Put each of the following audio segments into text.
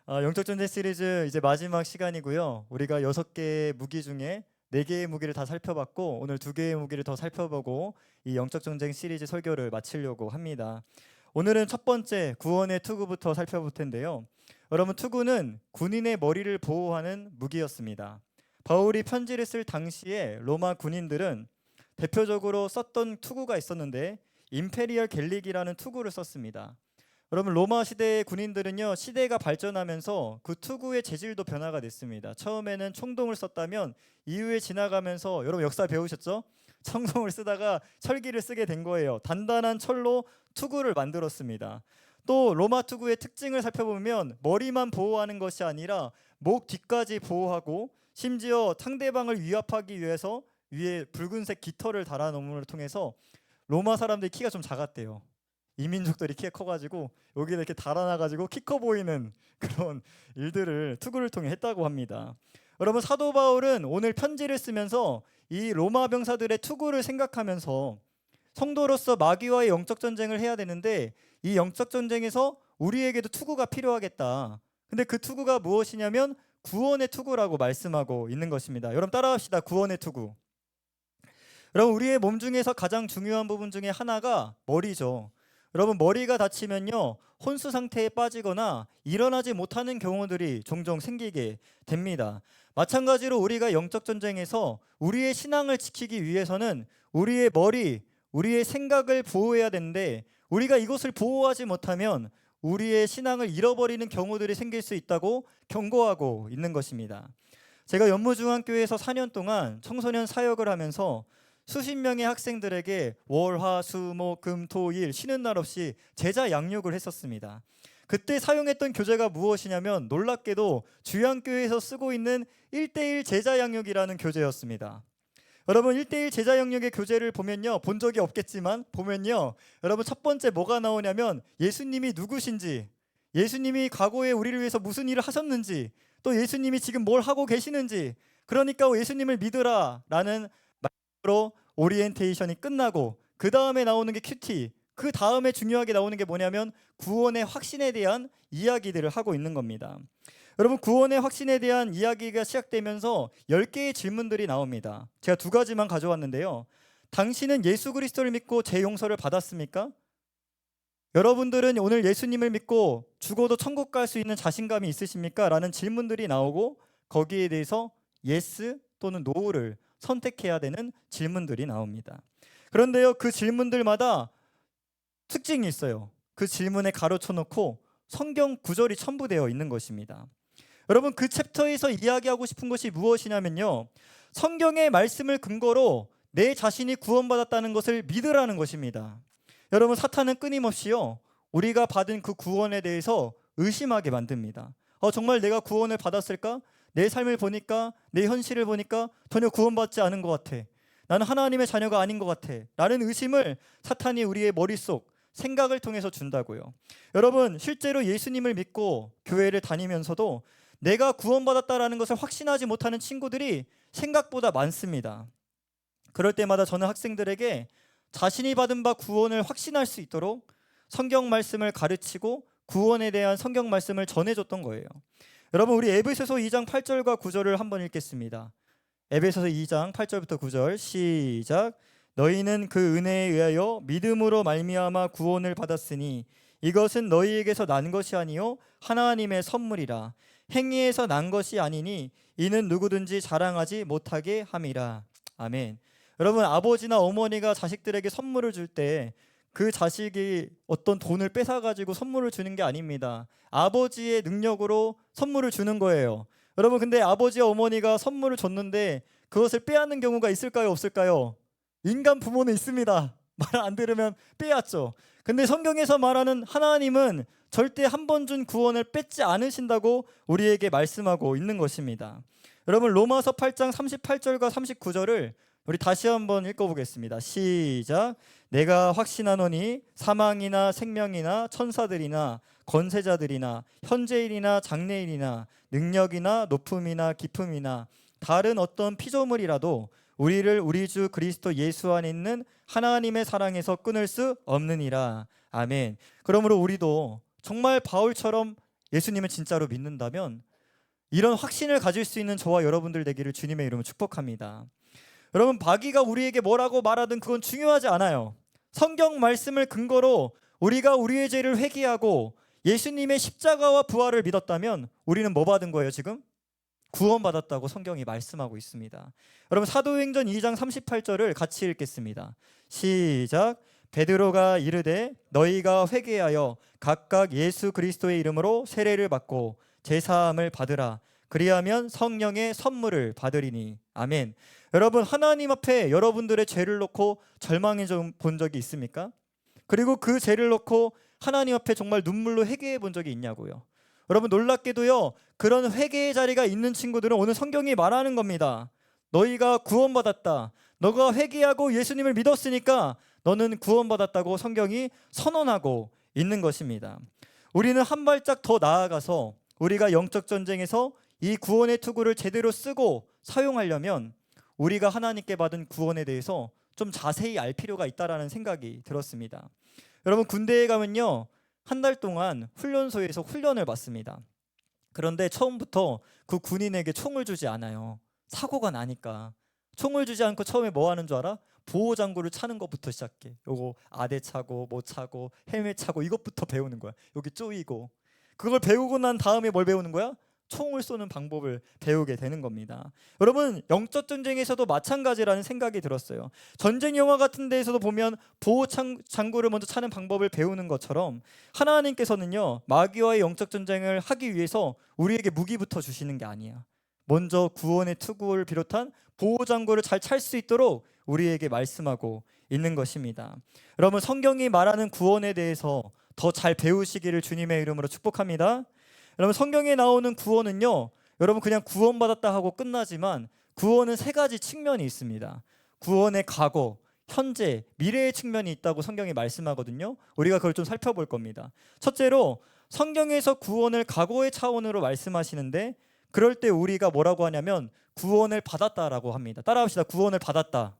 영적 전쟁 시리즈 이제 마지막 시간이고요. 우리가 6개의 무기 중에 4개의 무기를 다 살펴봤고 오늘 2개의 무기를 더 살펴보고 이 영적 전쟁 시리즈 설교를 마치려고 합니다. 오늘은 첫 번째 구원의 투구부터 살펴볼 텐데요. 여러분, 투구는 군인의 머리를 보호하는 무기였습니다. 바울이 편지를 쓸 당시에 로마 군인들은 대표적으로 썼던 투구가 있었는데 임페리얼 갤릭이라는 투구를 썼습니다. 여러분, 로마 시대의 군인들은요, 시대가 발전하면서 그 투구의 재질도 변화가 됐습니다. 처음에는 총동을 썼다면 이후에 지나가면서, 여러분 역사 배우셨죠? 청동을 쓰다가 철기를 쓰게 된 거예요. 단단한 철로 투구를 만들었습니다. 또 로마 투구의 특징을 살펴보면 머리만 보호하는 것이 아니라 목 뒤까지 보호하고 심지어 상대방을 위압하기 위해서 위에 붉은색 깃털을 달아놓음을 통해서 로마 사람들이 키가 좀 작았대요. 이민족들이 키가 커가지고 여기를 이렇게 달아놔가지고 키 커 보이는 그런 일들을 투구를 통해 했다고 합니다. 여러분, 사도 바울은 오늘 편지를 쓰면서 이 로마 병사들의 투구를 생각하면서 성도로서 마귀와의 영적 전쟁을 해야 되는데 이 영적 전쟁에서 우리에게도 투구가 필요하겠다. 근데 그 투구가 무엇이냐면 구원의 투구라고 말씀하고 있는 것입니다. 여러분 따라합시다. 구원의 투구. 여러분, 우리의 몸 중에서 가장 중요한 부분 중에 하나가 머리죠. 여러분, 머리가 다치면요, 혼수 상태에 빠지거나 일어나지 못하는 경우들이 종종 생기게 됩니다. 마찬가지로 우리가 영적 전쟁에서 우리의 신앙을 지키기 위해서는 우리의 머리, 우리의 생각을 보호해야 되는데 우리가 이것을 보호하지 못하면 우리의 신앙을 잃어버리는 경우들이 생길 수 있다고 경고하고 있는 것입니다. 제가 연무중앙교회에서 4년 동안 청소년 사역을 하면서 수십 명의 학생들에게 월, 화, 수, 목, 금, 토, 일 쉬는 날 없이 제자 양육을 했었습니다. 그때 사용했던 교재가 무엇이냐면 놀랍게도 주양교회에서 쓰고 있는 1:1 제자 양육이라는 교재였습니다. 여러분, 1:1 제자 양육의 교재를 보면요, 본 적이 없겠지만 보면요, 여러분 첫 번째 뭐가 나오냐면 예수님이 누구신지, 예수님이 과거에 우리를 위해서 무슨 일을 하셨는지, 또 예수님이 지금 뭘 하고 계시는지, 그러니까 예수님을 믿으라 라는 로 오리엔테이션이 끝나고 그 다음에 나오는 게 큐티, 그 다음에 중요하게 나오는 게 뭐냐면 구원의 확신에 대한 이야기들을 하고 있는 겁니다. 여러분, 구원의 확신에 대한 이야기가 시작되면서 10개의 질문들이 나옵니다. 제가 2가지만 가져왔는데요. 당신은 예수 그리스도를 믿고 제 용서를 받았습니까? 여러분들은 오늘 예수님을 믿고 죽어도 천국 갈 수 있는 자신감이 있으십니까? 라는 질문들이 나오고 거기에 대해서 yes 또는 no를 선택해야 되는 질문들이 나옵니다. 그런데요, 그 질문들마다 특징이 있어요. 그 질문에 가로쳐 놓고 성경 구절이 첨부되어 있는 것입니다. 여러분, 그 챕터에서 이야기하고 싶은 것이 무엇이냐면요, 성경의 말씀을 근거로 내 자신이 구원받았다는 것을 믿으라는 것입니다. 여러분, 사탄은 끊임없이요, 우리가 받은 그 구원에 대해서 의심하게 만듭니다. 정말 내가 구원을 받았을까? 내 삶을 보니까, 내 현실을 보니까 전혀 구원받지 않은 것 같아. 나는 하나님의 자녀가 아닌 것 같아. 라는 의심을 사탄이 우리의 머릿속 생각을 통해서 준다고요. 여러분, 실제로 예수님을 믿고 교회를 다니면서도 내가 구원받았다라는 것을 확신하지 못하는 친구들이 생각보다 많습니다. 그럴 때마다 저는 학생들에게 자신이 받은 바 구원을 확신할 수 있도록 성경 말씀을 가르치고 구원에 대한 성경 말씀을 전해줬던 거예요. 여러분, 우리 에베소서 2장 8절과 9절을 한번 읽겠습니다. 에베소서 2장 8절부터 9절 시작. 너희는 그 은혜에 의하여 믿음으로 말미암아 구원을 받았으니 이것은 너희에게서 난 것이 아니요 하나님의 선물이라. 행위에서 난 것이 아니니 이는 누구든지 자랑하지 못하게 함이라. 아멘. 여러분, 아버지나 어머니가 자식들에게 선물을 줄 때 그 자식이 어떤 돈을 뺏어가지고 선물을 주는 게 아닙니다. 아버지의 능력으로 선물을 주는 거예요. 여러분, 근데 아버지와 어머니가 선물을 줬는데 그것을 빼앗는 경우가 있을까요, 없을까요? 인간 부모는 있습니다. 말 안 들으면 빼앗죠. 근데 성경에서 말하는 하나님은 절대 한 번 준 구원을 뺏지 않으신다고 우리에게 말씀하고 있는 것입니다. 여러분, 로마서 8장 38절과 39절을 우리 다시 한번 읽어보겠습니다. 시작. 내가 확신하노니 사망이나 생명이나 천사들이나 권세자들이나 현재일이나 장래일이나 능력이나 높음이나 깊음이나 다른 어떤 피조물이라도 우리를 우리 주 그리스도 예수 안에 있는 하나님의 사랑에서 끊을 수 없느니라. 아멘. 그러므로 우리도 정말 바울처럼 예수님을 진짜로 믿는다면 이런 확신을 가질 수 있는 저와 여러분들 되기를 주님의 이름으로 축복합니다. 여러분, 마귀가 우리에게 뭐라고 말하든 그건 중요하지 않아요. 성경 말씀을 근거로 우리가 우리의 죄를 회개하고 예수님의 십자가와 부활을 믿었다면 우리는 뭐 받은 거예요 지금? 구원받았다고 성경이 말씀하고 있습니다. 여러분, 사도행전 2장 38절을 같이 읽겠습니다. 시작. 베드로가 이르되 너희가 회개하여 각각 예수 그리스도의 이름으로 세례를 받고 제사함을 받으라. 그리하면 성령의 선물을 받으리니. 아멘. 여러분, 하나님 앞에 여러분들의 죄를 놓고 절망해 본 적이 있습니까? 그리고 그 죄를 놓고 하나님 앞에 정말 눈물로 회개해 본 적이 있냐고요. 여러분, 놀랍게도요, 그런 회개의 자리가 있는 친구들은 오늘 성경이 말하는 겁니다. 너희가 구원받았다. 너가 회개하고 예수님을 믿었으니까 너는 구원받았다고 성경이 선언하고 있는 것입니다. 우리는 한 발짝 더 나아가서 우리가 영적 전쟁에서 이 구원의 투구를 제대로 쓰고 사용하려면 우리가 하나님께 받은 구원에 대해서 좀 자세히 알 필요가 있다라는 생각이 들었습니다. 여러분, 군대에 가면요, 한 달 동안 훈련소에서 훈련을 받습니다. 그런데 처음부터 그 군인에게 총을 주지 않아요. 사고가 나니까. 총을 주지 않고 처음에 뭐 하는 줄 알아? 보호장구를 차는 것부터 시작해. 요거 아대 차고 뭐 차고 헬멧 차고 이것부터 배우는 거야. 여기 쪼이고. 그걸 배우고 난 다음에 뭘 배우는 거야? 총을 쏘는 방법을 배우게 되는 겁니다. 여러분, 영적 전쟁에서도 마찬가지라는 생각이 들었어요. 전쟁 영화 같은 데에서도 보면 장구를 먼저 차는 방법을 배우는 것처럼 하나님께서는요, 마귀와의 영적 전쟁을 하기 위해서 우리에게 무기부터 주시는 게 아니야. 먼저 구원의 투구를 비롯한 보호장구를 잘 찰 수 있도록 우리에게 말씀하고 있는 것입니다. 여러분, 성경이 말하는 구원에 대해서 더 잘 배우시기를 주님의 이름으로 축복합니다. 여러분, 성경에 나오는 구원은요, 여러분 그냥 구원받았다 하고 끝나지만 구원은 세 가지 측면이 있습니다. 구원의 과거, 현재, 미래의 측면이 있다고 성경이 말씀하거든요. 우리가 그걸 좀 살펴볼 겁니다. 첫째로 성경에서 구원을 과거의 차원으로 말씀하시는데 그럴 때 우리가 뭐라고 하냐면 구원을 받았다라고 합니다. 따라합시다. 구원을 받았다.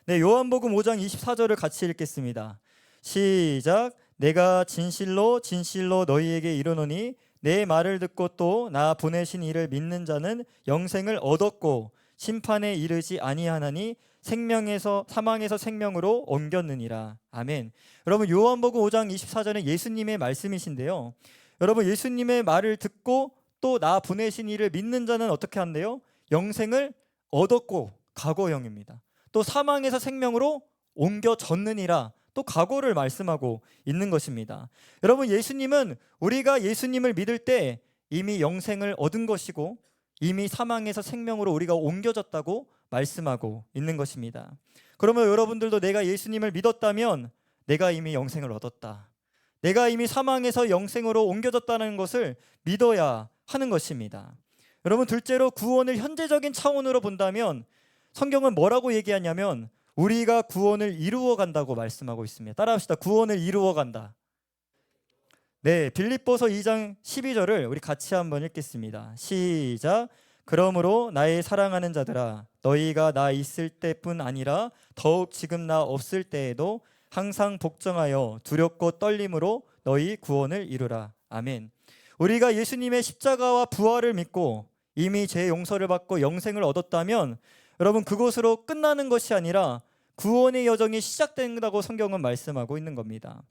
네, 요한복음 5장 24절을 같이 읽겠습니다. 시작. 내가 진실로 진실로 너희에게 이르노니 내 말을 듣고 또 나 보내신 이를 믿는 자는 영생을 얻었고 심판에 이르지 아니하나니 사망에서 생명으로 옮겼느니라. 아멘. 여러분, 요한복음 5장 24절은 예수님의 말씀이신데요, 여러분, 예수님의 말을 듣고 또 나 보내신 이를 믿는 자는 어떻게 한대요? 영생을 얻었고, 과거형입니다. 또 사망에서 생명으로 옮겨졌느니라, 또 과거를 말씀하고 있는 것입니다. 여러분, 예수님은 우리가 예수님을 믿을 때 이미 영생을 얻은 것이고 이미 사망에서 생명으로 우리가 옮겨졌다고 말씀하고 있는 것입니다. 그러면 여러분들도 내가 예수님을 믿었다면 내가 이미 영생을 얻었다, 내가 이미 사망에서 영생으로 옮겨졌다는 것을 믿어야 하는 것입니다. 여러분, 둘째로 구원을 현재적인 차원으로 본다면 성경은 뭐라고 얘기하냐면 우리가 구원을 이루어 간다고 말씀하고 있습니다. 따라합시다. 구원을 이루어 간다. 네, 빌립보서 2장 12절을 우리 같이 한번 읽겠습니다. 시작. 그러므로 나의 사랑하는 자들아, 너희가 나 있을 때뿐 아니라 더욱 지금 나 없을 때에도 항상 복종하여 두렵고 떨림으로 너희 구원을 이루라. 아멘. 우리가 예수님의 십자가와 부활을 믿고 이미 죄 용서를 받고 영생을 얻었다면 여러분, 그것으로 끝나는 것이 아니라 구원의 여정이 시작된다고 성경은 말씀하고 있는 겁니다.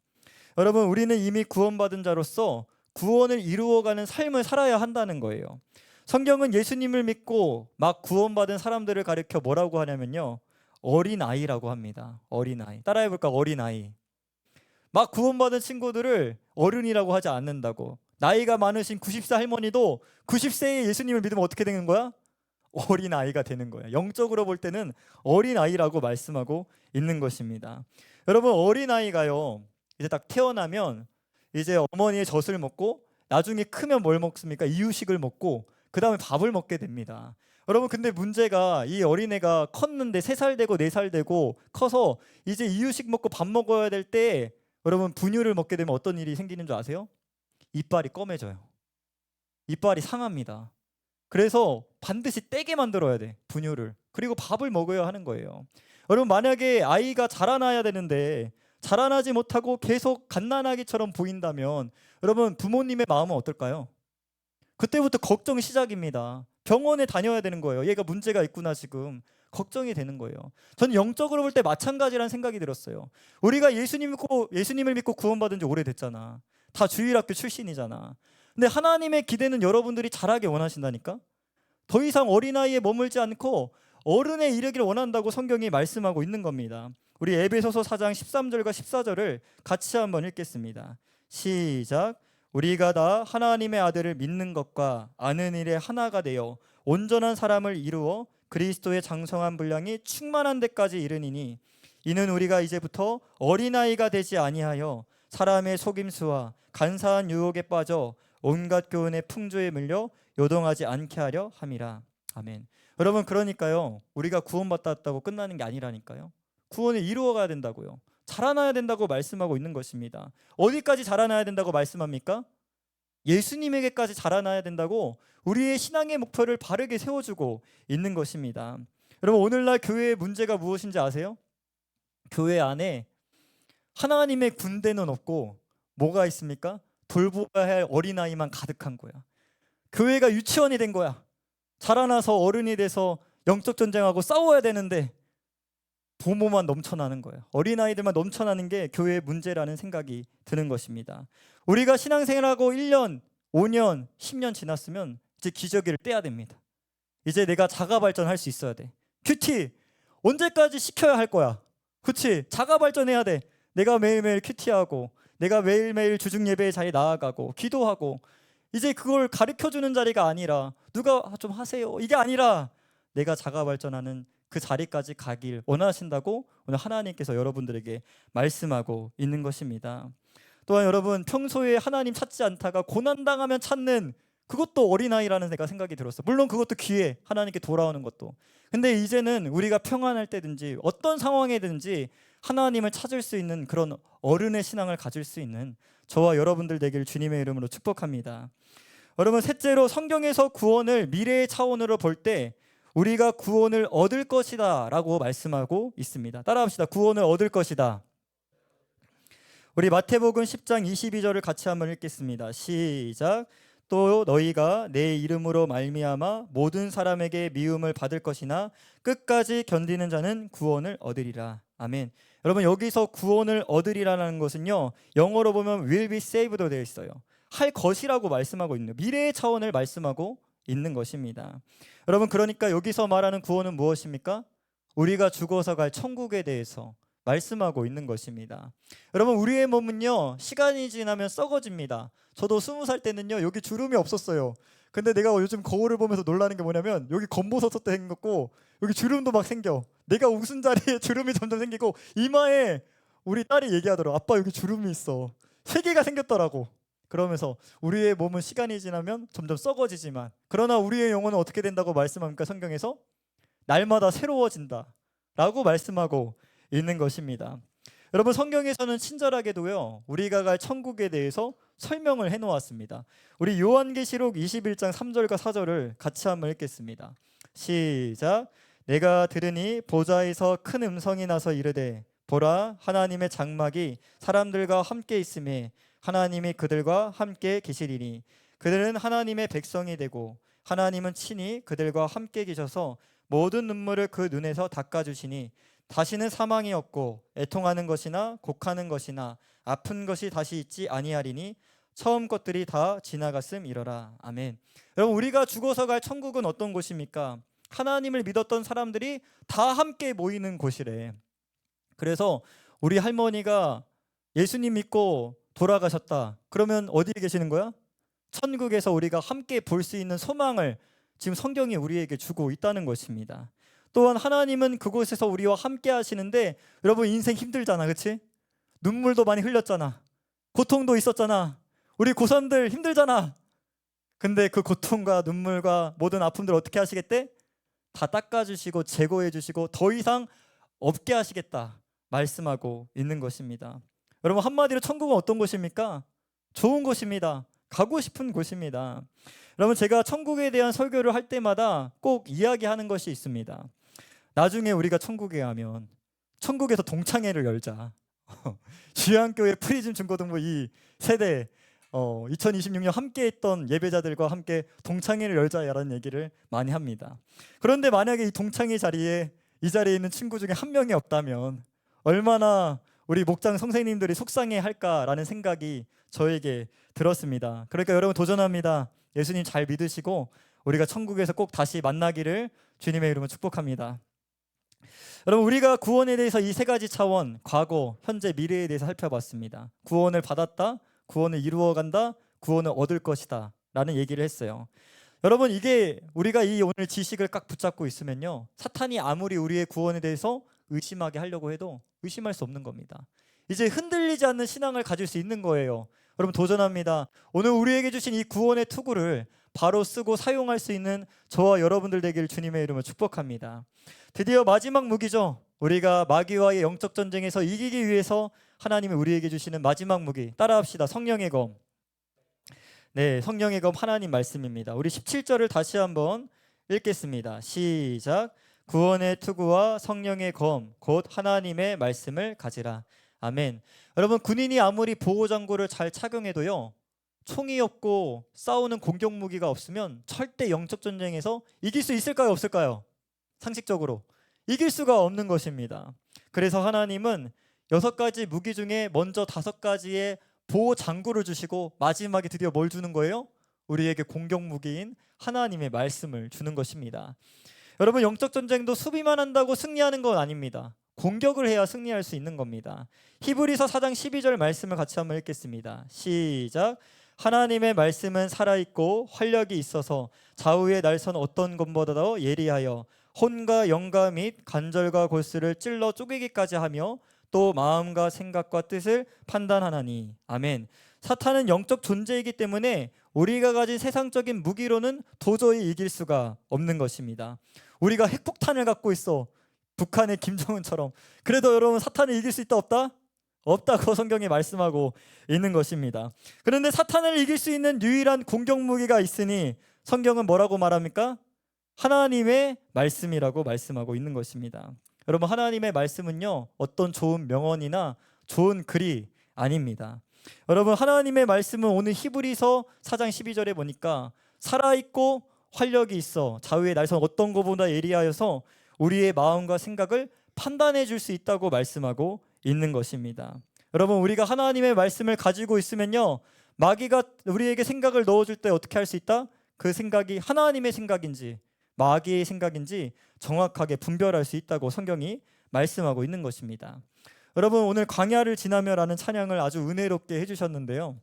여러분, 우리는 이미 구원받은 자로서 구원을 이루어가는 삶을 살아야 한다는 거예요. 성경은 예수님을 믿고 막 구원받은 사람들을 가리켜 뭐라고 하냐면요, 어린아이라고 합니다. 어린아이. 따라해볼까? 어린아이. 막 구원받은 친구들을 어른이라고 하지 않는다고. 나이가 많으신 90세 할머니도 90세에 예수님을 믿으면 어떻게 되는 거야? 어린아이가 되는 거예요. 영적으로 볼 때는 어린아이라고 말씀하고 있는 것입니다. 여러분, 어린아이가요, 이제 딱 태어나면 이제 어머니의 젖을 먹고 나중에 크면 뭘 먹습니까? 이유식을 먹고 그 다음에 밥을 먹게 됩니다. 여러분, 근데 문제가 이 어린애가 컸는데 3살 되고 4살 되고 커서 이제 이유식 먹고 밥 먹어야 될 때 여러분, 분유를 먹게 되면 어떤 일이 생기는 줄 아세요? 이빨이 검해져요. 이빨이 상합니다. 그래서 반드시 떼게 만들어야 돼, 분유를. 그리고 밥을 먹어야 하는 거예요. 여러분, 만약에 아이가 자라나야 되는데 자라나지 못하고 계속 갓난아기처럼 보인다면 여러분 부모님의 마음은 어떨까요? 그때부터 걱정이 시작입니다. 병원에 다녀야 되는 거예요. 얘가 문제가 있구나 지금. 걱정이 되는 거예요. 저는 영적으로 볼 때 마찬가지라는 생각이 들었어요. 우리가 예수님을 믿고 구원받은 지 오래됐잖아. 다 주일학교 출신이잖아. 근데 하나님의 기대는 여러분들이 자라게 원하신다니까? 더 이상 어린아이에 머물지 않고 어른에 이르기를 원한다고 성경이 말씀하고 있는 겁니다. 우리 에베소서 4장 13절과 14절을 같이 한번 읽겠습니다. 시작. 우리가 다 하나님의 아들을 믿는 것과 아는 일에 하나가 되어 온전한 사람을 이루어 그리스도의 장성한 분량이 충만한 데까지 이르니니 이는 우리가 이제부터 어린아이가 되지 아니하여 사람의 속임수와 간사한 유혹에 빠져 온갖 교훈의 풍조에 물려 요동하지 않게 하려 함이라. 아멘. 여러분 그러니까요, 우리가 구원받았다고 끝나는 게 아니라니까요. 구원을 이루어가야 된다고요. 자라나야 된다고 말씀하고 있는 것입니다. 어디까지 자라나야 된다고 말씀합니까? 예수님에게까지 자라나야 된다고 우리의 신앙의 목표를 바르게 세워주고 있는 것입니다. 여러분 오늘날 교회의 문제가 무엇인지 아세요? 교회 안에 하나님의 군대는 없고 뭐가 있습니까? 돌보아야 할 어린아이만 가득한 거야. 교회가 유치원이 된 거야. 자라나서 어른이 돼서 영적 전쟁하고 싸워야 되는데 부모만 넘쳐나는 거예요. 어린아이들만 넘쳐나는 게 교회의 문제라는 생각이 드는 것입니다. 우리가 신앙생활하고 1년, 5년, 10년 지났으면 이제 기저귀를 떼야 됩니다. 이제 내가 자가 발전할 수 있어야 돼. 큐티 언제까지 시켜야 할 거야? 그치? 자가 발전해야 돼. 내가 매일매일 큐티하고 내가 매일매일 주중 예배에 잘 나아가고 기도하고 이제 그걸 가르쳐주는 자리가 아니라 누가 좀 하세요 이게 아니라 내가 자가 발전하는 그 자리까지 가길 원하신다고 오늘 하나님께서 여러분들에게 말씀하고 있는 것입니다. 또한 여러분 평소에 하나님 찾지 않다가 고난당하면 찾는 그것도 어린아이라는 생각이 들었어. 물론 그것도 기회, 하나님께 돌아오는 것도. 근데 이제는 우리가 평안할 때든지 어떤 상황에든지 하나님을 찾을 수 있는 그런 어른의 신앙을 가질 수 있는 저와 여러분들 되길 주님의 이름으로 축복합니다. 여러분 셋째로 성경에서 구원을 미래의 차원으로 볼 때 우리가 구원을 얻을 것이다 라고 말씀하고 있습니다. 따라합시다. 구원을 얻을 것이다. 우리 마태복음 10장 22절을 같이 한번 읽겠습니다. 시작. 또 너희가 내 이름으로 말미암아 모든 사람에게 미움을 받을 것이나 끝까지 견디는 자는 구원을 얻으리라. 아멘. 여러분 여기서 구원을 얻으리라는 것은요, 영어로 보면 will be saved로 되어 있어요. 할 것이라고 말씀하고 있는 미래의 차원을 말씀하고 있는 것입니다. 여러분 그러니까 여기서 말하는 구원은 무엇입니까? 우리가 죽어서 갈 천국에 대해서 말씀하고 있는 것입니다. 여러분 우리의 몸은요 시간이 지나면 썩어집니다. 저도 20살 때는요 여기 주름이 없었어요. 근데 내가 요즘 거울을 보면서 놀라는 게 뭐냐면 여기 검버섯도 생겼고 여기 주름도 막 생겨. 내가 웃은 자리에 주름이 점점 생기고 이마에 우리 딸이 얘기하더라고. 아빠 여기 주름이 있어. 3개가 생겼더라고. 그러면서 우리의 몸은 시간이 지나면 점점 썩어지지만 그러나 우리의 영혼은 어떻게 된다고 말씀합니까? 성경에서 날마다 새로워진다 라고 말씀하고 있는 것입니다. 여러분 성경에서는 친절하게도요 우리가 갈 천국에 대해서 설명을 해놓았습니다. 우리 요한계시록 21장 3절과 4절을 같이 한번 읽겠습니다. 시작. 내가 들으니 보좌에서 큰 음성이 나서 이르되 보라 하나님의 장막이 사람들과 함께 있음에 하나님이 그들과 함께 계시리니 그들은 하나님의 백성이 되고 하나님은 친히 그들과 함께 계셔서 모든 눈물을 그 눈에서 닦아주시니 다시는 사망이 없고 애통하는 것이나 곡하는 것이나 아픈 것이 다시 있지 아니하리니 처음 것들이 다 지나갔음이러라. 아멘. 여러분 우리가 죽어서 갈 천국은 어떤 곳입니까? 하나님을 믿었던 사람들이 다 함께 모이는 곳이래. 그래서 우리 할머니가 예수님 믿고 돌아가셨다. 그러면 어디에 계시는 거야? 천국에서 우리가 함께 볼 수 있는 소망을 지금 성경이 우리에게 주고 있다는 것입니다. 또한 하나님은 그곳에서 우리와 함께 하시는데 여러분 인생 힘들잖아, 그렇지? 눈물도 많이 흘렸잖아. 고통도 있었잖아. 우리 고3들 힘들잖아. 근데 그 고통과 눈물과 모든 아픔들 어떻게 하시겠대? 다 닦아주시고 제거해주시고 더 이상 없게 하시겠다 말씀하고 있는 것입니다. 여러분 한마디로 천국은 어떤 곳입니까? 좋은 곳입니다. 가고 싶은 곳입니다. 여러분 제가 천국에 대한 설교를 할 때마다 꼭 이야기하는 것이 있습니다. 나중에 우리가 천국에 가면 천국에서 동창회를 열자. 주양교회 프리즘 중고등부 이 세대 2026년 함께했던 예배자들과 함께 동창회를 열자라는 얘기를 많이 합니다. 그런데 만약에 이 동창회 자리에 이 자리에 있는 친구 중에 한 명이 없다면 얼마나 우리 목장 선생님들이 속상해할까라는 생각이 저에게 들었습니다. 그러니까 여러분 도전합니다. 예수님 잘 믿으시고 우리가 천국에서 꼭 다시 만나기를 주님의 이름으로 축복합니다. 여러분 우리가 구원에 대해서 이 세 가지 차원, 과거, 현재, 미래에 대해서 살펴봤습니다. 구원을 받았다, 구원을 이루어간다, 구원을 얻을 것이다 라는 얘기를 했어요. 여러분 이게 우리가 이 오늘 지식을 딱 붙잡고 있으면요, 사탄이 아무리 우리의 구원에 대해서 의심하게 하려고 해도 의심할 수 없는 겁니다. 이제 흔들리지 않는 신앙을 가질 수 있는 거예요. 여러분 도전합니다. 오늘 우리에게 주신 이 구원의 투구를 바로 쓰고 사용할 수 있는 저와 여러분들 되기를 주님의 이름으로 축복합니다. 드디어 마지막 무기죠. 우리가 마귀와의 영적 전쟁에서 이기기 위해서 하나님이 우리에게 주시는 마지막 무기, 따라합시다. 성령의 검. 네, 성령의 검 하나님 말씀입니다. 우리 17절을 다시 한번 읽겠습니다. 시작. 구원의 투구와 성령의 검 곧 하나님의 말씀을 가지라. 아멘. 여러분 군인이 아무리 보호장구를 잘 착용해도요, 총이 없고 싸우는 공격 무기가 없으면 절대 영적 전쟁에서 이길 수 있을까요, 없을까요? 상식적으로 이길 수가 없는 것입니다. 그래서 하나님은 6가지 무기 중에 먼저 5가지의 보호 장구를 주시고 마지막에 드디어 뭘 주는 거예요? 우리에게 공격 무기인 하나님의 말씀을 주는 것입니다. 여러분 영적 전쟁도 수비만 한다고 승리하는 건 아닙니다. 공격을 해야 승리할 수 있는 겁니다. 히브리서 4장 12절 말씀을 같이 한번 읽겠습니다. 시작. 하나님의 말씀은 살아있고 활력이 있어서 좌우의 날선 어떤 것보다도 예리하여 혼과 영과 및 관절과 골수를 찔러 쪼개기까지 하며 또 마음과 생각과 뜻을 판단하나니. 아멘. 사탄은 영적 존재이기 때문에 우리가 가진 세상적인 무기로는 도저히 이길 수가 없는 것입니다. 우리가 핵폭탄을 갖고 있어, 북한의 김정은처럼. 그래도 여러분 사탄을 이길 수 있다 없다? 없다고 성경이 말씀하고 있는 것입니다. 그런데 사탄을 이길 수 있는 유일한 공격 무기가 있으니 성경은 뭐라고 말합니까? 하나님의 말씀이라고 말씀하고 있는 것입니다. 여러분 하나님의 말씀은요, 어떤 좋은 명언이나 좋은 글이 아닙니다. 여러분 하나님의 말씀은 오늘 히브리서 4장 12절에 보니까 살아있고 활력이 있어 좌우의 날선 어떤 것보다 예리하여서 우리의 마음과 생각을 판단해 줄 수 있다고 말씀하고 있는 것입니다. 여러분 우리가 하나님의 말씀을 가지고 있으면요, 마귀가 우리에게 생각을 넣어줄 때 어떻게 할 수 있다? 그 생각이 하나님의 생각인지 마귀의 생각인지 정확하게 분별할 수 있다고 성경이 말씀하고 있는 것입니다. 여러분 오늘 광야를 지나며라는 찬양을 아주 은혜롭게 해주셨는데요,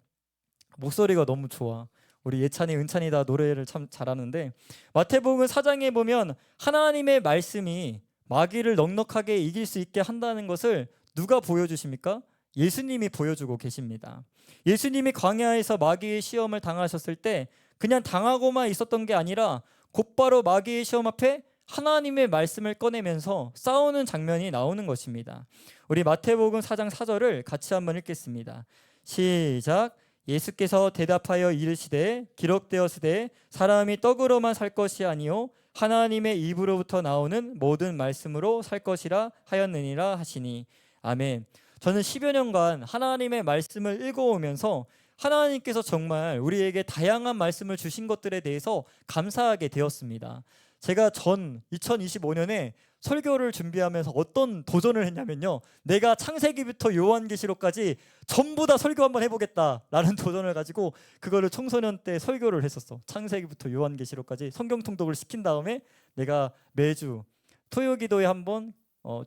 목소리가 너무 좋아. 우리 예찬이, 은찬이 다 노래를 참 잘하는데, 마태복음 4장에 보면 하나님의 말씀이 마귀를 넉넉하게 이길 수 있게 한다는 것을 누가 보여주십니까? 예수님이 보여주고 계십니다. 예수님이 광야에서 마귀의 시험을 당하셨을 때 그냥 당하고만 있었던 게 아니라 곧바로 마귀의 시험 앞에 하나님의 말씀을 꺼내면서 싸우는 장면이 나오는 것입니다. 우리 마태복음 4장 4절을 같이 한번 읽겠습니다. 시작. 예수께서 대답하여 이르시되 기록되었으되 사람이 떡으로만 살 것이 아니요 하나님의 입으로부터 나오는 모든 말씀으로 살 것이라 하였느니라 하시니. 아멘. 저는 10여 년간 하나님의 말씀을 읽어오면서 하나님께서 정말 우리에게 다양한 말씀을 주신 것들에 대해서 감사하게 되었습니다. 제가 2025년에 설교를 준비하면서 어떤 도전을 했냐면요, 내가 창세기부터 요한계시록까지 전부 다 설교 한번 해보겠다라는 도전을 가지고 그거를 청소년 때 설교를 했었어. 창세기부터 요한계시록까지 성경 통독을 시킨 다음에 내가 매주 토요기도에 한번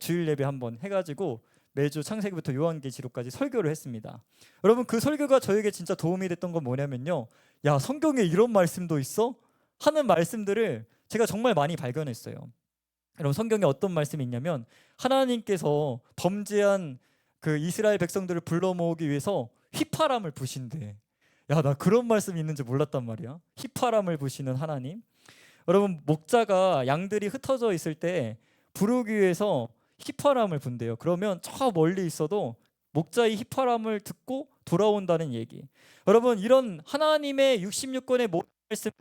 주일 예배 한번 해가지고 매주 창세기부터 요한계시록까지 설교를 했습니다. 여러분 그 설교가 저에게 진짜 도움이 됐던 건 뭐냐면요, 야 성경에 이런 말씀도 있어? 하는 말씀들을 제가 정말 많이 발견했어요. 여러분 성경에 어떤 말씀이 있냐면 하나님께서 범죄한 그 이스라엘 백성들을 불러 모으기 위해서 휘파람을 부신대. 야, 나 그런 말씀이 있는지 몰랐단 말이야. 휘파람을 부시는 하나님. 여러분 목자가 양들이 흩어져 있을 때 부르기 위해서 휘파람을 분대요. 그러면 저 멀리 있어도 목자의 휘파람을 듣고 돌아온다는 얘기. 여러분 이런 하나님의 66권의 모든 말씀이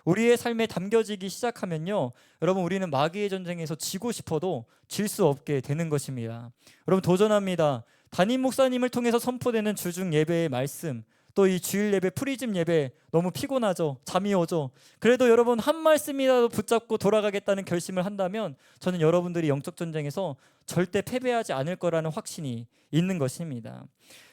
우리의 삶에 담겨지기 시작하면요, 여러분 우리는 마귀의 전쟁에서 지고 싶어도 질 수 없게 되는 것입니다. 여러분 도전합니다. 담임 목사님을 통해서 선포되는 주중 예배의 말씀, 또 이 주일 예배, 프리즘 예배 너무 피곤하죠. 잠이 오죠. 그래도 여러분 한 말씀이라도 붙잡고 돌아가겠다는 결심을 한다면 저는 여러분들이 영적 전쟁에서 절대 패배하지 않을 거라는 확신이 있는 것입니다.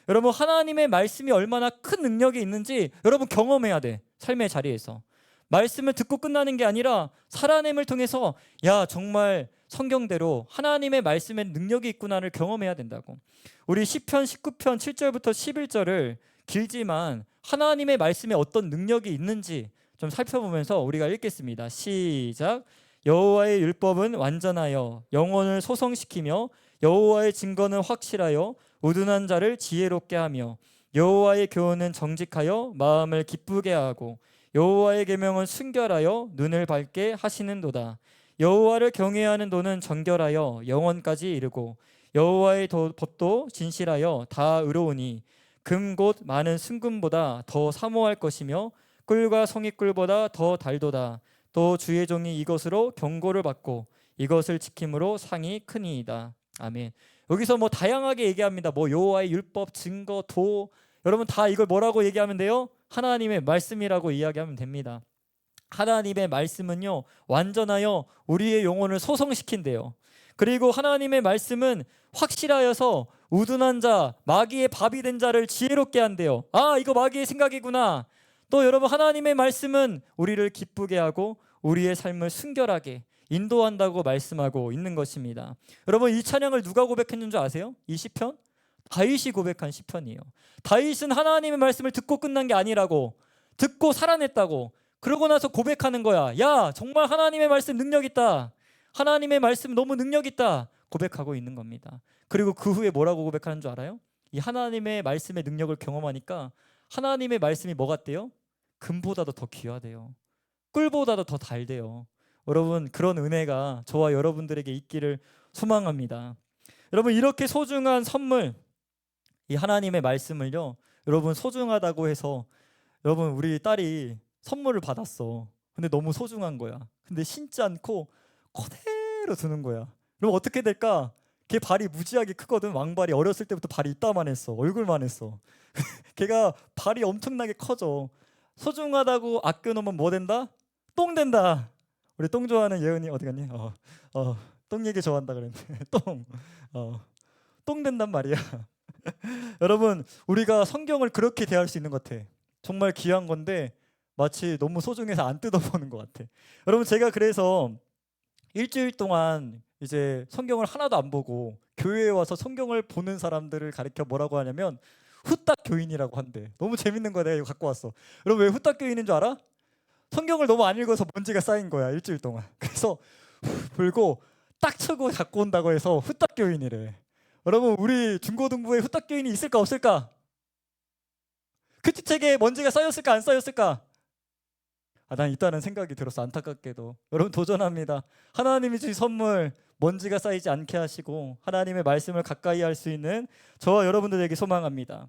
여러분, 하나님의 말씀이 얼마나 큰 능력이 있는지 여러분 경험해야 돼. 삶의 자리에서 말씀을 듣고 끝나는 게 아니라 살아냄을 통해서 야, 정말 성경대로 하나님의 말씀에 능력이 있구나를 경험해야 된다고. 우리 시편 19편 7절부터 11절을 길지만 하나님의 말씀에 어떤 능력이 있는지 좀 살펴보면서 우리가 읽겠습니다. 시작. 여호와의 율법은 완전하여 영혼을 소성시키며 여호와의 증거는 확실하여 우둔한 자를 지혜롭게 하며 여호와의 교훈은 정직하여 마음을 기쁘게 하고 여호와의 계명은 순결하여 눈을 밝게 하시는도다. 여호와를 경외하는 도는 정결하여 영원까지 이르고 여호와의 법도 진실하여 다 의로우니 금 곧 많은 순금보다 더 사모할 것이며 꿀과 성의꿀보다 더 달도다. 또 주의 종이 이것으로 경고를 받고 이것을 지킴으로 상이 크니이다. 아멘. 여기서 뭐 다양하게 얘기합니다. 뭐 여호와의 율법, 증거, 도, 여러분 다 이걸 뭐라고 얘기하면 돼요? 하나님의 말씀이라고 이야기하면 됩니다. 하나님의 말씀은요, 완전하여 우리의 영혼을 소성시킨대요. 그리고 하나님의 말씀은 확실하여서 우둔한 자, 마귀의 밥이 된 자를 지혜롭게 한대요. 아, 이거 마귀의 생각이구나. 또 여러분, 하나님의 말씀은 우리를 기쁘게 하고 우리의 삶을 순결하게 인도한다고 말씀하고 있는 것입니다. 여러분, 이 찬양을 누가 고백했는 줄 아세요? 이 시편? 다윗이 고백한 시편이에요. 다윗은 하나님의 말씀을 듣고 끝난 게 아니라고, 듣고 살아냈다고, 그러고 나서 고백하는 거야. 야, 정말 하나님의 말씀 능력 있다. 하나님의 말씀 너무 능력 있다. 고백하고 있는 겁니다. 그리고 그 후에 뭐라고 고백하는 줄 알아요? 이 하나님의 말씀의 능력을 경험하니까 하나님의 말씀이 뭐 같대요? 금보다도 더 귀하대요. 꿀보다도 더 달대요. 여러분, 그런 은혜가 저와 여러분들에게 있기를 소망합니다. 여러분, 이렇게 소중한 선물, 이 하나님의 말씀을요, 여러분 소중하다고 해서, 여러분 우리 딸이 선물을 받았어. 근데 너무 소중한 거야. 근데 신지 않고 그대로 두는 거야. 그럼 어떻게 될까? 걔 발이 무지하게 크거든. 왕발이. 어렸을 때부터 발이 이따만 했어. 얼굴만 했어. 걔가 발이 엄청나게 커져. 소중하다고 아껴놓으면 뭐 된다? 똥 된다. 우리 똥 좋아하는 예은이 어디 갔니? 똥 얘기 좋아한다 그랬는데 똥 된단 말이야. 여러분, 우리가 성경을 그렇게 대할 수 있는 것 같아. 정말 귀한 건데 마치 너무 소중해서 안 뜯어보는 것 같아. 여러분, 제가 그래서 일주일 동안 이제 성경을 하나도 안 보고 교회에 와서 성경을 보는 사람들을 가리켜 뭐라고 하냐면 후딱 교인이라고 한대. 너무 재밌는 거야. 내가 이거 갖고 왔어. 여러분, 왜 후딱 교인인 줄 알아? 성경을 너무 안 읽어서 먼지가 쌓인 거야, 일주일 동안. 그래서 불고 딱 쳐고 갖고 온다고 해서 후딱 교인이래. 여러분, 우리 중고등부에 후딱 교인이 있을까 없을까? 그 책에 먼지가 쌓였을까 안 쌓였을까? 난 있다는 생각이 들었어. 안타깝게도. 여러분, 도전합니다. 하나님이 주신 선물 먼지가 쌓이지 않게 하시고 하나님의 말씀을 가까이 할 수 있는 저와 여러분들에게 소망합니다.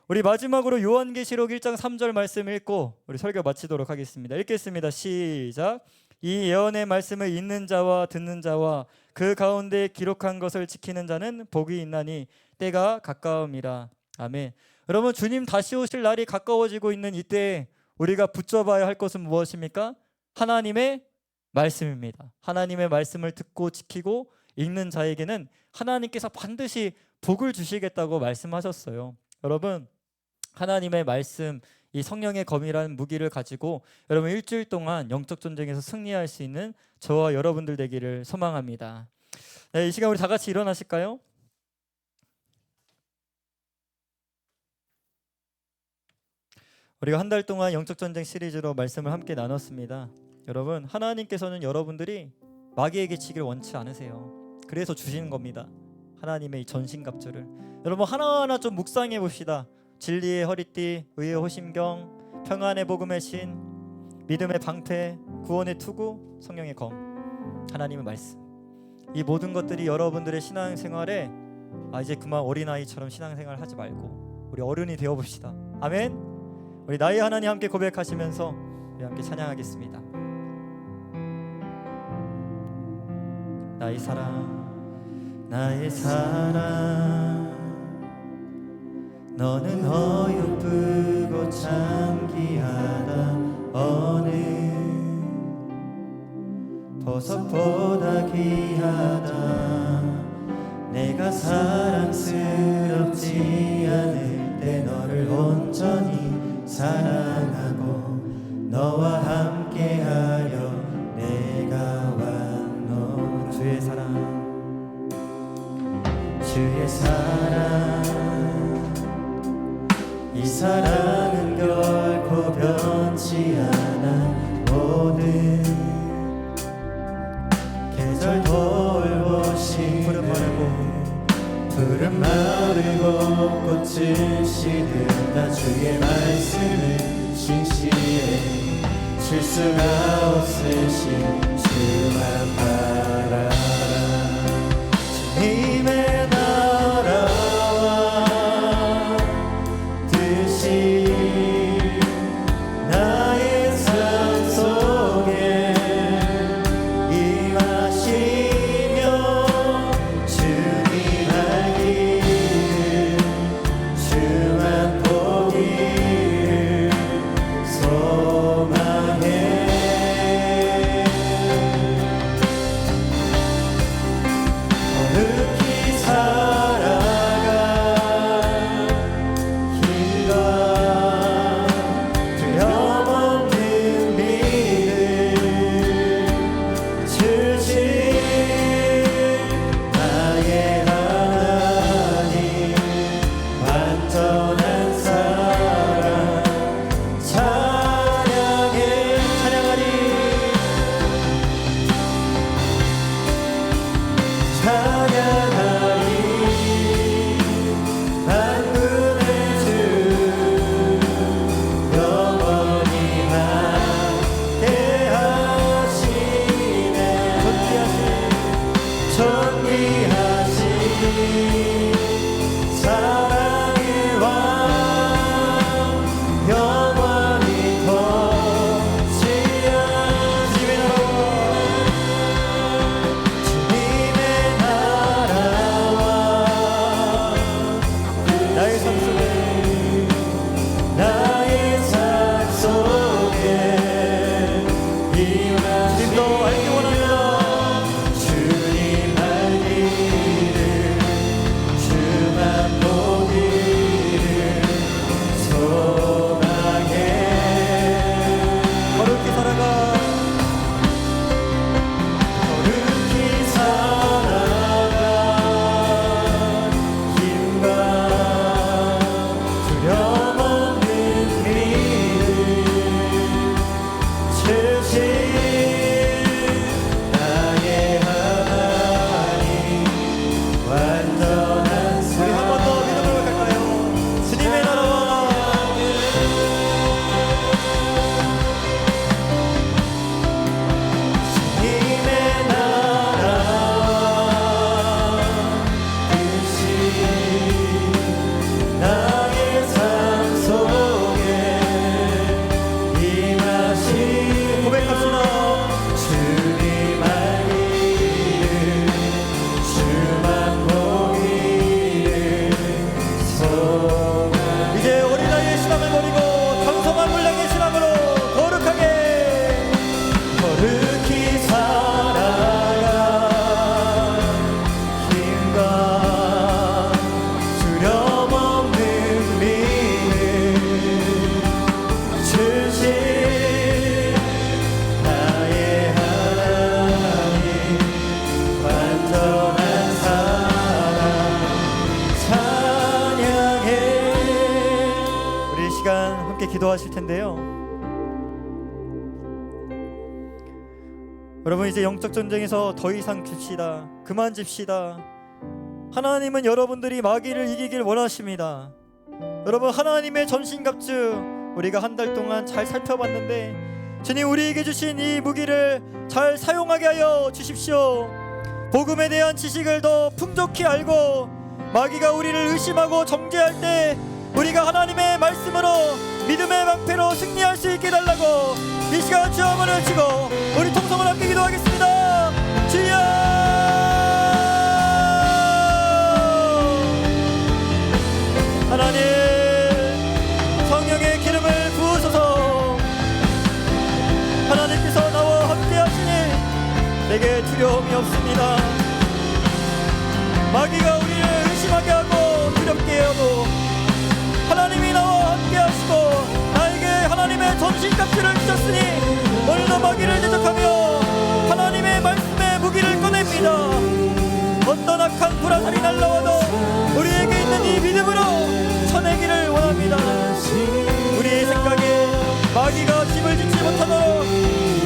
우리 마지막으로 요한계시록 1장 3절 말씀 읽고 우리 설교 마치도록 하겠습니다. 읽겠습니다. 시작. 이 예언의 말씀을 읽는 자와 듣는 자와 그 가운데 기록한 것을 지키는 자는 복이 있나니 때가 가까움이라. 아멘. 여러분, 주님 다시 오실 날이 가까워지고 있는 이때 우리가 붙잡아야 할 것은 무엇입니까? 하나님의 말씀입니다. 하나님의 말씀을 듣고 지키고 읽는 자에게는 하나님께서 반드시 복을 주시겠다고 말씀하셨어요. 여러분, 하나님의 말씀, 이 성령의 검이라는 무기를 가지고 여러분 일주일 동안 영적 전쟁에서 승리할 수 있는 저와 여러분들 되기를 소망합니다. 네, 이 시간 우리 다 같이 일어나실까요? 우리가 한 달 동안 영적 전쟁 시리즈로 말씀을 함께 나눴습니다. 여러분, 하나님께서는 여러분들이 마귀에게 치기를 원치 않으세요. 그래서 주시는 겁니다. 하나님의 이 전신갑주를. 여러분, 하나하나 좀 묵상해 봅시다. 진리의 허리띠, 의의 호심경, 평안의 복음의 신, 믿음의 방패, 구원의 투구, 성령의 검, 하나님의 말씀. 이 모든 것들이 여러분들의 신앙생활에 이제 그만 어린아이처럼 신앙생활 하지 말고 우리 어른이 되어봅시다. 아멘. 우리 나의 하나님 함께 고백하시면서 우리 함께 찬양하겠습니다. 나의 사랑, 나의 사랑, 너는 어여쁘고 참 귀하다. 어느 보석보다 귀하다. 내가 사랑스럽지 않을 때 너를 온전히 사랑하고 너와 함께하여 내가 왔노. 주의 사랑, 주의 사랑, 이 사랑은 결코 변치 않아. 모든 계절 돌보신 푸른 마르고 꽃을 시든다. 주의 말씀은 신실해 실수가 없으신 주만 바라라. 주님의 나라와 뜻이 나의 삶 속에 임하시며 주님 알기를 주만 보기를 소망해. 거룩히 살아가 힘과 두려움없는 믿음 주신 나의 하나님. 완전한 사랑 찬양해. 찬양하리 찬양하리. 만군의 주 영원히 함께하시네. 존귀하신 사랑의 왕 영원히 통치하시며 주님의 나라와 나의 삶 속에 나의 삶 속에 주님도 알기 원합니다. 주님 알기를 주만 보기를 소망해. 거룩히 살아가 거룩히 살아가 힘과 두려움 없는 믿음 주신 나의 하나님. 완전한 사랑. 우리 한 번 더 믿음을 고백할까요? 주님의 나라와 주님의 나라와 뜻이 나의 삶 속에 임하시. 고백합시다. 주님 알기를 주만 보기를 소망. 이제 어린아이의 신앙을 버리고 청성한 물량의 신앙으로 거룩하게 거룩히 살아가 힘과 두려움 없는 믿음 주신 나의 하나님. 완전한 사랑 찬양해. 우리 이 시간 함께 기도하실 텐데요. 여러분, 이제 영적 전쟁에서 더 이상 집시다. 그만 집시다. 하나님은 여러분들이 마귀를 이기길 원하십니다. 여러분, 하나님의 전신갑주 우리가 한 달 동안 잘 살펴봤는데 주님 우리에게 주신 이 무기를 잘 사용하게 하여 주십시오. 복음에 대한 지식을 더 풍족히 알고 마귀가 우리를 의심하고 정죄할 때 우리가 하나님의 말씀으로 믿음의 방패로 승리할 수 있게 달라고 이 시간 주여 한번 외치고 우리 통성을 함께 기도하겠습니다. 주여 하나님 내게 두려움이 없습니다. 마귀가 우리를 의심하게 하고 두렵게 하고 하나님이 나와 함께 하시고 나에게 하나님의 전신갑주를 주셨으니 오늘도 마귀를 대적하며 하나님의 말씀의 무기를 꺼냅니다. 어떤 악한 불화살이 날라와도 우리에게 있는 이 믿음으로 쳐내기를 원합니다. 우리의 생각에 마귀가 집을 짓지 못하도록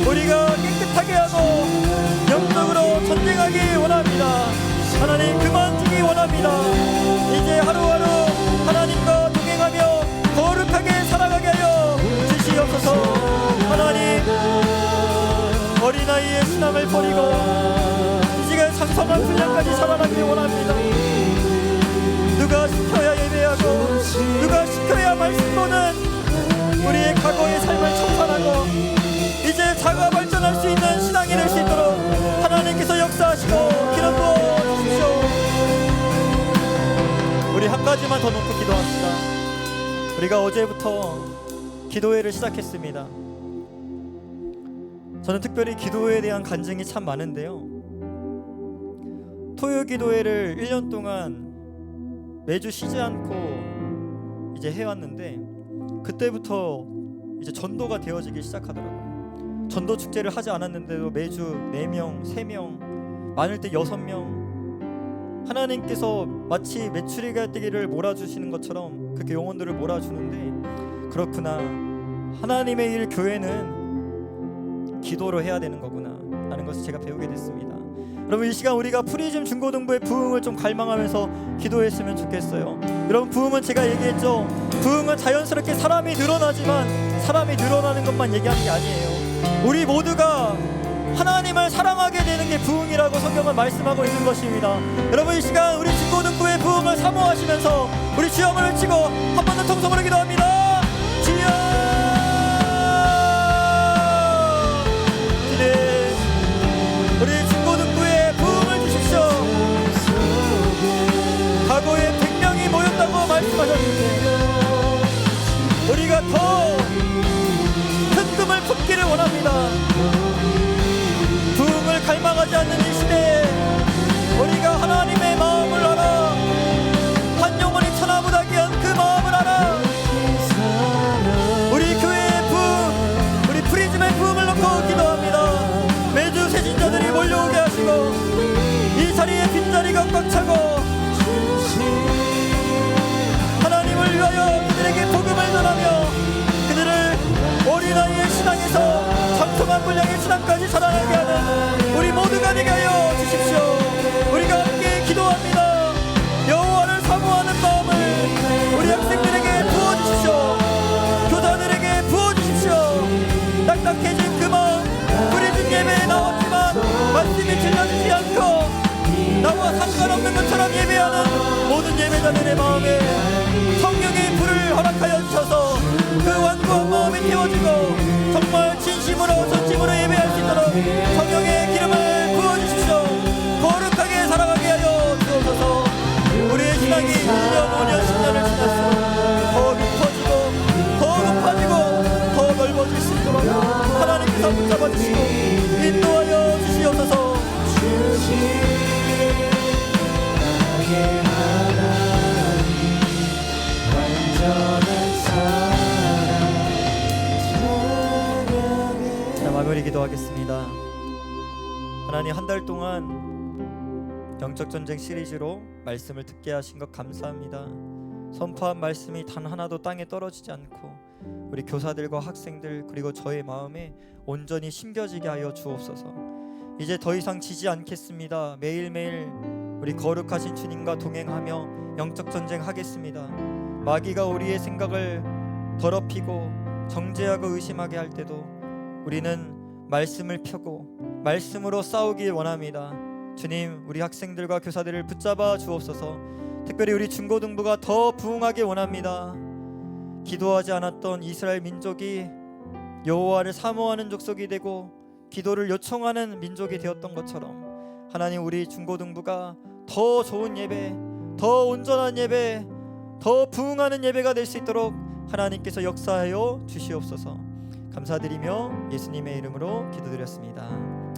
우리가 깨끗하게 하고 영적으로 전쟁하기 원합니다. 하나님 그만두기 원합니다. 이제 하루하루 하나님과 동행하며 거룩하게 살아가게 하여 주시옵소서. 하나님 어린아이의 신앙을 버리고 이제 상성한 분량까지 살아나길 원합니다. 누가 시켜야 예배하고 누가 시켜야 말씀 보는 우리의 과거의 삶을 청산하고 이제 자가 발전할 수 있는 신앙이 될 수 있도록 하나님께서 역사하시고 기름 부어 주십시오. 우리 한 가지만 더 놓고 기도합시다. 우리가 어제부터 기도회를 시작했습니다. 저는 특별히 기도회에 대한 간증이 참 많은데요. 토요 기도회를 1년 동안 매주 쉬지 않고 이제 해왔는데 그때부터 이제 전도가 되어지기 시작하더라고요. 전도 축제를 하지 않았는데도 매주 4명, 3명, 많을 때 6명 하나님께서 마치 메추리가 떼기를 몰아주시는 것처럼 그렇게 영혼들을 몰아주는데 그렇구나, 하나님의 일 교회는 기도로 해야 되는 거구나 라는 것을 제가 배우게 됐습니다. 여러분 이 시간 우리가 프리즘 중고등부의 부흥을 좀 갈망하면서 기도했으면 좋겠어요. 여러분 부흥은 제가 얘기했죠. 부흥은 자연스럽게 사람이 늘어나지만 사람이 늘어나는 것만 얘기하는 게 아니에요. 우리 모두가 하나님을 사랑하게 되는 게 부흥이라고 성경은 말씀하고 있는 것입니다. 여러분 이 시간 우리 중고등부의 부흥을 사모하시면서 우리 주여를 외치고 한 번 더 통성으로 기도합니다. 주여 네, 우리 중고등부의 부흥을 주십시오. 과거에 100명이 모였다고 말씀하셨는데 우리가 더 큰 꿈을 품기를 원합니다. 부흥을 갈망하지 않는 이 시대에 우리가 하나님의 마음을 알아, 한 영혼이 천하보다 귀한 그 마음을 알아 우리 교회의 부흥, 우리 프리즘의 부흥을 놓고 기도합니다. 매주 새신자들이 몰려오게 하시고 이 자리에 빈자리가 꽉 차고 하나님을 위하여 그들에게 복음을 전하며 그들을 어린아이의 신앙에서 장성한 분량의 신앙까지 자라나게 하는 우리 모두가 되게 하여 주십시오. 우리가 함께 기도합니다. 여호와를 사모하는 마음을 우리 학생들에게 부어주십시오. 교사들에게 부어주십시오. 딱딱해진 그 마음, 프리즘 예배에 나왔지만 말씀이 들려주지 않고 나와 상관없는 것처럼 예배하는 모든 예배자들의 마음에 성령의 불을 허락하여 주셔서 그 완고한 마음이 태워지고 정말 진심으로 전심으로 예배할 수 있도록 성령의 기름을 부어주십시오. 거룩하게 살아가게 하여 주옵소서. 우리의 신앙이 1년, 5년, 10년을 지날수록 더 깊어지고 더 높아지고 더 넓어질 수 있도록 하나님께서 붙잡아 주시고 인도하여 주시옵소서. 자, 마무리 기도하겠습니다. 하나님 한 달 동안 영적전쟁 시리즈로 말씀을 듣게 하신 것 감사합니다. 선포한 말씀이 단 하나도 땅에 떨어지지 않고 우리 교사들과 학생들 그리고 저의 마음에 온전히 심겨지게 하여 주옵소서. 이제 더 이상 지지 않겠습니다. 매일매일 우리 거룩하신 주님과 동행하며 영적전쟁 하겠습니다. 마귀가 우리의 생각을 더럽히고 정죄하고 의심하게 할 때도 우리는 말씀을 펴고 말씀으로 싸우길 원합니다. 주님, 우리 학생들과 교사들을 붙잡아 주옵소서. 특별히 우리 중고등부가 더 부흥하길 원합니다. 기도하지 않았던 이스라엘 민족이 여호와를 사모하는 족속이 되고 기도를 요청하는 민족이 되었던 것처럼 하나님 우리 중고등부가 더 좋은 예배, 더 온전한 예배, 더 부흥하는 예배가 될 수 있도록 하나님께서 역사하여 주시옵소서. 감사드리며 예수님의 이름으로 기도드렸습니다.